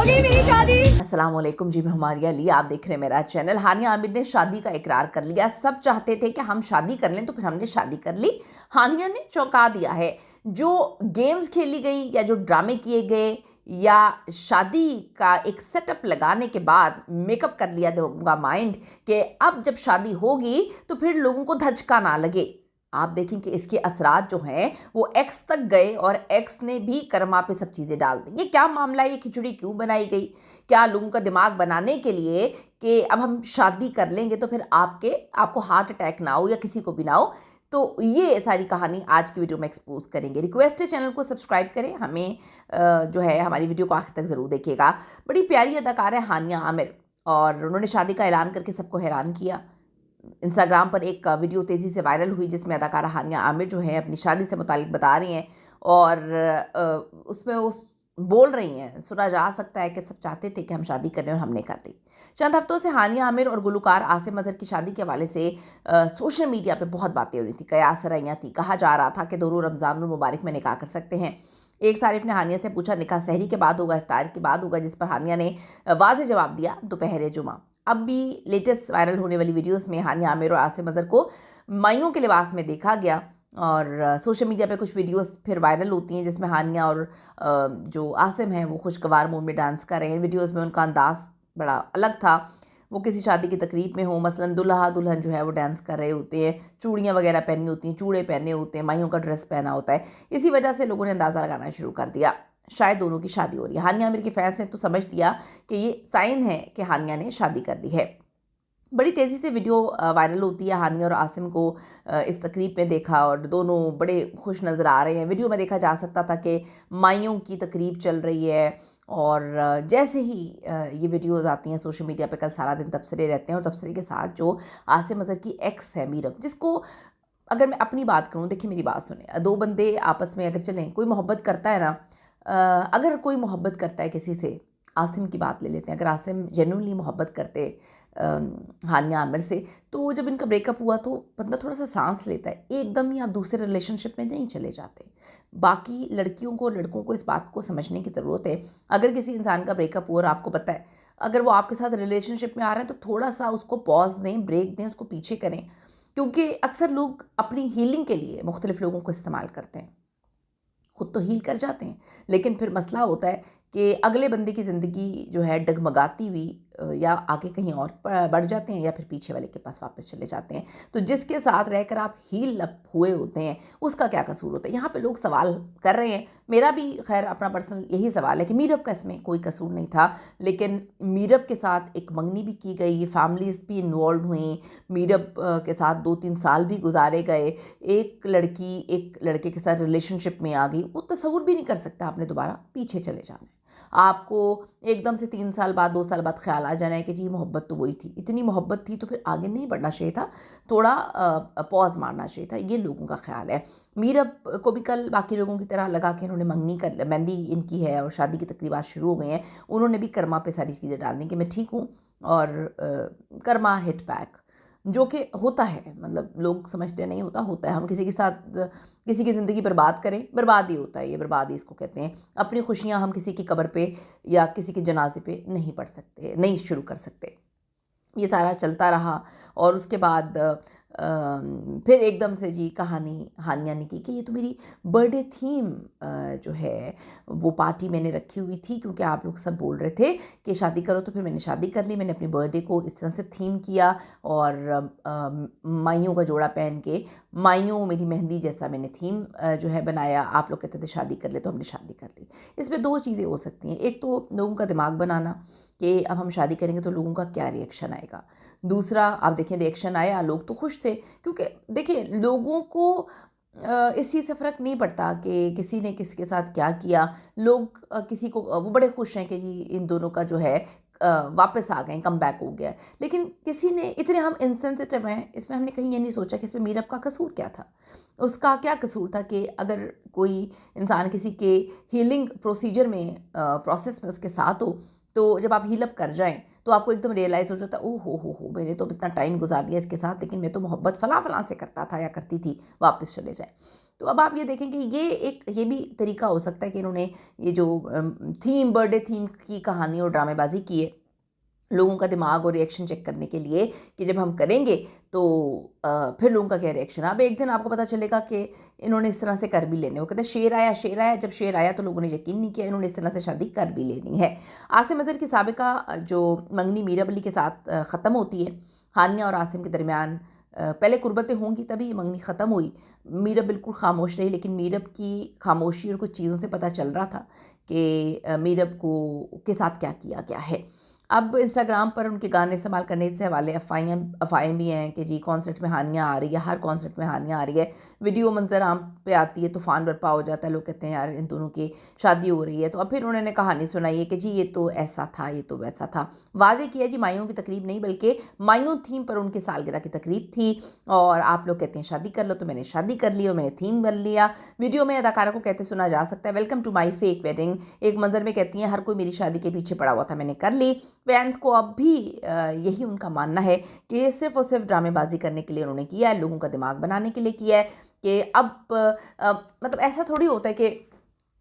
गई मेरी शादी। अस्सलाम वालेकुम जी, मैं हमारी अली, आप देख रहे हैं मेरा चैनल। हानिया आमिर ने शादी का इकरार कर लिया। सब चाहते थे कि हम शादी कर लें, तो फिर हमने शादी कर ली। हानिया ने चौंका दिया है। जो गेम्स खेली गई या जो ड्रामे किए गए या शादी का एक सेटअप लगाने के बाद मेकअप कर लिया लोगों का माइंड कि अब जब शादी होगी तो फिर लोगों को धचका ना लगे। आप देखें कि इसके असरात जो हैं वो एक्स तक गए और एक्स ने भी करमा पे सब चीज़ें डाल दी। ये क्या मामला है? ये खिचड़ी क्यों बनाई गई? क्या लोगों का दिमाग बनाने के लिए कि अब हम शादी कर लेंगे तो फिर आपको हार्ट अटैक ना हो या किसी को भी ना हो? तो ये सारी कहानी आज की वीडियो में एक्सपोज करेंगे। रिक्वेस्ट है चैनल को सब्सक्राइब करें, हमें जो है हमारी वीडियो को आखिर तक ज़रूर देखिएगा। बड़ी प्यारी अदाकार है हानिया आमिर और उन्होंने शादी का ऐलान करके सबको हैरान किया। इंस्टाग्राम पर एक वीडियो तेज़ी से वायरल हुई जिसमें अदाकारा हानिया आमिर जो है अपनी शादी से मुतालिक बता रही हैं और उसमें वो बोल रही हैं, सुना जा सकता है कि सब चाहते थे कि हम शादी करें और हमने कर ली। चंद हफ्तों से हानिया आमिर और गुलकार आसिम अजहर की शादी के हवाले से सोशल मीडिया पे बहुत बातें हो रही थी, कयास रही थी। कहा जा रहा था कि दोनों रमज़ानुल मुबारक में निकाह कर सकते हैं। एक सारिफ ने हानिया से पूछा निकाह सहरी के बाद होगा, इफ्तार के बाद होगा, जिस पर हानिया ने वाज़ेह जवाब दिया दोपहर जुमा। अब भी लेटेस्ट वायरल होने वाली वीडियोस में हानिया आमिर और आसिम अजहर को माइयों के लिबास में देखा गया और सोशल मीडिया पे कुछ वीडियोस फिर वायरल होती हैं जिसमें हानिया और जो आसिम हैं वो खुशगवार मूड में डांस कर रहे हैं। वीडियोस में उनका अंदाज बड़ा अलग था। वो किसी शादी की तकरीब में हो, मसलन दुल्हा दुल्हन जो है वो डांस कर रहे होते हैं, चूड़ियाँ वगैरह पहनी होती हैं, चूड़े पहने होते हैं, माइयों का ड्रेस पहना होता है। इसी वजह से लोगों ने अंदाज़ा लगाना शुरू कर दिया शायद दोनों की शादी हो रही है। हानिया आमिर के फैंस ने तो समझ लिया कि ये साइन है कि हानिया ने शादी कर ली है। बड़ी तेज़ी से वीडियो वायरल होती है। हानिया और आसिम को इस तकरीब में देखा और दोनों बड़े खुश नज़र आ रहे हैं। वीडियो में देखा जा सकता था कि माइयों की तकरीब चल रही है और जैसे ही ये वीडियोज़ आती हैं सोशल मीडिया पे, कल सारा दिन तबसरे रहते हैं और तबसरे के साथ जो आसिम अजहर की एक्स है मीरब, जिसको अगर मैं अपनी बात करूँ, देखिए मेरी बात सुने, दो बंदे आपस में अगर चलें, कोई मोहब्बत करता है ना, अगर कोई मोहब्बत करता है किसी से, आसिम की बात ले लेते हैं, अगर आसिम जेन्युइनली मोहब्बत करते हानिया आमिर से, तो जब इनका ब्रेकअप हुआ तो बंदा थोड़ा सा सांस लेता है, एकदम ही आप दूसरे रिलेशनशिप में नहीं चले जाते। बाकी लड़कियों को लड़कों को इस बात को समझने की ज़रूरत है। अगर किसी इंसान का ब्रेकअप हुआ और आपको पता है अगर वो आपके साथ रिलेशनशिप में आ रहा है तो थोड़ा सा उसको पॉज दें, ब्रेक दें, उसको पीछे करें, क्योंकि अक्सर लोग अपनी हीलिंग के लिए मुख्तलिफ लोगों को इस्तेमाल करते हैं। खुद तो हील कर जाते हैं लेकिन फिर मसला होता है कि अगले बंदे की ज़िंदगी जो है डगमगाती हुई या आगे कहीं और बढ़ जाते हैं या फिर पीछे वाले के पास वापस चले जाते हैं। तो जिसके साथ रहकर आप हील अप हुए होते हैं उसका क्या कसूर होता है? यहाँ पे लोग सवाल कर रहे हैं। मेरा भी खैर अपना पर्सनल यही सवाल है कि मीरब का इसमें कोई कसूर नहीं था, लेकिन मीरब के साथ एक मंगनी भी की गई, फैमिलीज़ भी इन्वॉल्व हुई, मीरब के साथ 2-3 साल भी गुजारे गए, एक लड़की एक लड़के के साथ रिलेशनशिप में आ गई, वो तसव्वुर भी नहीं कर सकता आपने दोबारा पीछे चले जाना है। आपको एकदम से 3 साल बाद 2 साल बाद ख्याल आ जाना है कि जी मोहब्बत तो वही थी, इतनी मोहब्बत थी तो फिर आगे नहीं बढ़ना चाहिए था, थोड़ा पॉज मारना चाहिए था। ये लोगों का ख्याल है। मीरब को भी कल बाकी लोगों की तरह लगा कि इन्होंने मंगनी कर मेहंदी इनकी है और शादी की तकरीबात शुरू हो गई हैं, उन्होंने भी कर्मा पे सारी चीज़ें डाल दी कि मैं ठीक हूँ और कर्मा हिट बैक, जो कि होता है। मतलब लोग समझते नहीं होता, होता है। हम किसी के साथ किसी की ज़िंदगी बर्बाद करें, बर्बाद ही होता है, ये बर्बादी इसको कहते हैं। अपनी खुशियाँ हम किसी की कब्र पे या किसी के जनाजे पे नहीं पढ़ सकते, नहीं शुरू कर सकते। ये सारा चलता रहा और उसके बाद फिर एकदम से जी कहानी हानिया ने की कि ये तो मेरी बर्थडे थीम जो है वो पार्टी मैंने रखी हुई थी, क्योंकि आप लोग सब बोल रहे थे कि शादी करो, तो फिर मैंने शादी कर ली। मैंने अपनी बर्थडे को इस तरह से थीम किया और माइयों का जोड़ा पहन के माइयों मेरी मेहंदी जैसा मैंने थीम जो है बनाया। आप लोग कहते थे शादी कर ले, तो हमने शादी कर ली। इसमें 2 चीज़ें हो सकती हैं, एक तो लोगों का दिमाग बनाना कि अब हम शादी करेंगे तो लोगों का क्या रिएक्शन आएगा। दूसरा, आप देखें रिएक्शन आया, लोग तो खुश थे, क्योंकि देखिए लोगों को इस चीज़ से फ़र्क नहीं पड़ता कि किसी ने किसके साथ क्या किया। लोग किसी को वो बड़े खुश हैं कि जी इन दोनों का जो है वापस आ गए, कम बैक हो गया है। लेकिन किसी ने, इतने हम इंसेंसिटिव हैं, इसमें हमने कहीं ये नहीं सोचा कि इसमें मीरब का कसूर क्या था। उसका क्या कसूर था कि अगर कोई इंसान किसी के हीलिंग प्रोसीजर में प्रोसेस में उसके साथ हो, तो जब आप हील अप कर जाएं तो आपको एकदम रियलाइज़ हो जाता है, ओह हो मैंने तो इतना टाइम गुजार दिया इसके साथ, लेकिन मैं तो मोहब्बत फ़लाँ फ़लाँ से करता था या करती थी, वापस चले जाएं। तो अब आप ये देखें कि ये भी तरीका हो सकता है कि इन्होंने ये जो थीम, बर्थडे थीम की कहानी और ड्रामेबाजी की है लोगों का दिमाग और रिएक्शन चेक करने के लिए कि जब हम करेंगे तो फिर लोगों का क्या रिएक्शन। अब एक दिन आपको पता चलेगा कि इन्होंने इस तरह से कर भी लेने, वो कहते हैं शेर आया शेर आया, जब शेर आया तो लोगों ने यकीन नहीं किया, इन्होंने इस तरह से शादी कर भी लेनी है। आसिम अजहर की साबिका जो मंगनी मीरब अली के साथ ख़त्म होती है, हानिया और आसिम के दरमियान पहले कुर्बतें होंगी तभी ये मंगनी ख़त्म हुई। मीरब बिल्कुल खामोश रही, लेकिन मीरब की खामोशी और कुछ चीज़ों से पता चल रहा था कि मीरब के साथ क्या किया गया है। अब इंस्टाग्राम पर उनके गाने इस्तेमाल करने से हवाले अफवाहें भी हैं कि जी कॉन्सर्ट में हानिया आ रही है, हर कॉन्सर्ट में हानिया आ रही है, वीडियो मंजर आम पे आती है, तूफ़ान बरपा हो जाता है, लोग कहते हैं यार इन दोनों की शादी हो रही है। तो अब फिर उन्होंने कहानी सुनाई है कि जी ये तो ऐसा था, ये तो वैसा था। वाज़ेह किया जी मायूं की तकरीब नहीं बल्कि मायूं थीम पर उनकी सालगिरह की तकरीब थी, और आप लोग कहते हैं शादी कर लो, तो मैंने शादी कर ली और मैंने थीम बन लिया। वीडियो में अदाकारा को कहते सुना जा सकता है welcome to my fake wedding. एक मंजर में कहती हैं हर कोई मेरी शादी के पीछे पड़ा हुआ था, मैंने कर ली। फैंस को अब भी यही उनका मानना है कि ये सिर्फ और सिर्फ ड्रामेबाजी करने के लिए उन्होंने किया है, लोगों का दिमाग बनाने के लिए किया है कि अब मतलब ऐसा थोड़ी होता है कि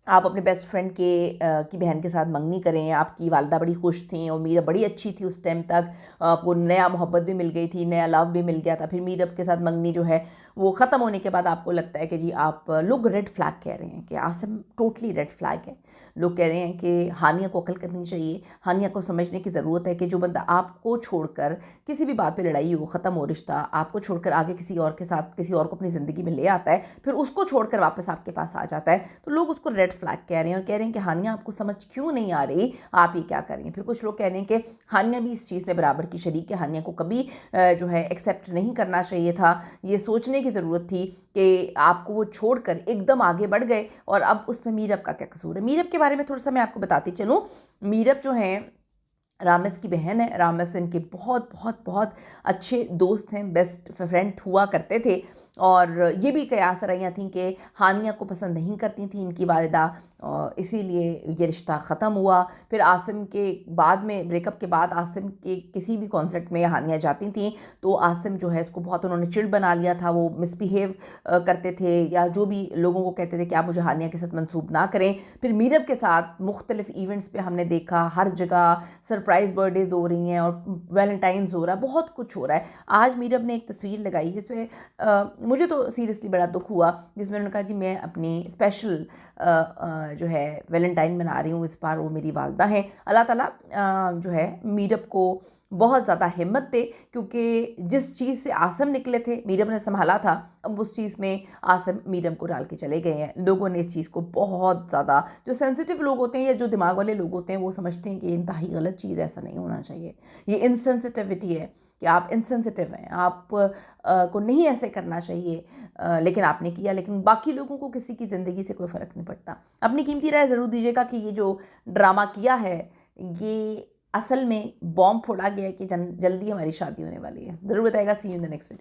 आप अपने बेस्ट फ्रेंड की बहन के साथ मंगनी करें। आपकी वालदा बड़ी खुश थी और मीरब बड़ी अच्छी थी उस टाइम तक, आपको नया मोहब्बत भी मिल गई थी, नया लव भी मिल गया था। फिर मीरब के साथ मंगनी जो है वो ख़त्म होने के बाद आपको लगता है कि जी आप लोग रेड फ्लैग कह रहे हैं कि आसिम टोटली रेड फ्लैग है। लोग कह रहे हैं कि हानिया को अकल करनी चाहिए, हानिया को समझने की ज़रूरत है कि जो बंदा आपको छोड़कर किसी भी बात पे लड़ाई हो, ख़त्म हो रिश्ता, आपको छोड़कर आगे किसी और के साथ किसी और को अपनी ज़िंदगी में ले आता है, फिर उसको छोड़कर वापस आपके पास आ जाता है, तो लोग उसको रेड फ्लैग कह रहे हैं और कह रहे हैं कि हानिया आपको समझ क्यों नहीं आ रही, आप ये क्या कर रही हैं। फिर कुछ लोग कह रहे हैं कि हानिया भी इस चीज़ में बराबर की शरीक है, हानिया को कभी जो है एक्सेप्ट नहीं करना चाहिए था, ये सोचने की ज़रूरत थी कि आपको वो छोड़कर एकदम आगे बढ़ गए, और अब उसमें मीरब का क्या कसूर है। मीरब के बारे में थोड़ा सा मैं आपको बताती चलूँ। मीरब जो है रामस की बहन है, रामस इनके बहुत बहुत बहुत अच्छे दोस्त हैं, बेस्ट फ्रेंड हुआ करते थे, और ये भी कयास रही थी कि हानिया को पसंद नहीं करती थी इनकी वालिदा, इसीलिए ये रिश्ता ख़त्म हुआ। फिर आसिम के बाद में ब्रेकअप के बाद आसिम के किसी भी कॉन्सर्ट में हानिया जाती थी तो आसिम जो है इसको बहुत उन्होंने चिढ़ बना लिया था, वो मिसबिहेव करते थे या जो भी लोगों को कहते थे कि आप मुझे हानिया के साथ मंसूब ना करें। फिर मीरब के साथ मुख्तलिफ इवेंट्स पे हमने देखा, हर जगह सरप्राइज़ बर्थडेज़ हो रही हैं और वैलेंटाइंस हो रहा है, बहुत कुछ हो रहा है। आज मीरब ने एक तस्वीर लगाई जिस पे मुझे तो सीरियसली बड़ा दुख हुआ, जिसमें उन्होंने कहा जी मैं अपनी स्पेशल जो है वैलेंटाइन मना रही हूँ, इस बार वो मेरी वालदा हैं। अल्लाह ताला जो है मीरब को बहुत ज़्यादा हिम्मत दे, क्योंकि जिस चीज़ से आसिम निकले थे मीरब ने संभाला था, अब उस चीज़ में आसिम मीरब को डाल के चले गए हैं। लोगों ने इस चीज़ को बहुत ज़्यादा, जो सेंसिटिव लोग होते हैं या जो दिमाग वाले लोग होते हैं वो समझते हैं कि ये इंतहाई गलत चीज़, ऐसा नहीं होना चाहिए, ये इनसेंसिटिविटी है कि आप इनसेंसिटिव हैं, आप को नहीं ऐसे करना चाहिए, लेकिन आपने किया। लेकिन बाकी लोगों को किसी की ज़िंदगी से कोई फ़र्क नहीं पड़ता। अपनी कीमती राय ज़रूर दीजिएगा कि ये जो ड्रामा किया है ये असल में बॉम्ब फोड़ा गया है कि जल्दी हमारी शादी होने वाली है। ज़रूर बताएगा। See you in the next video.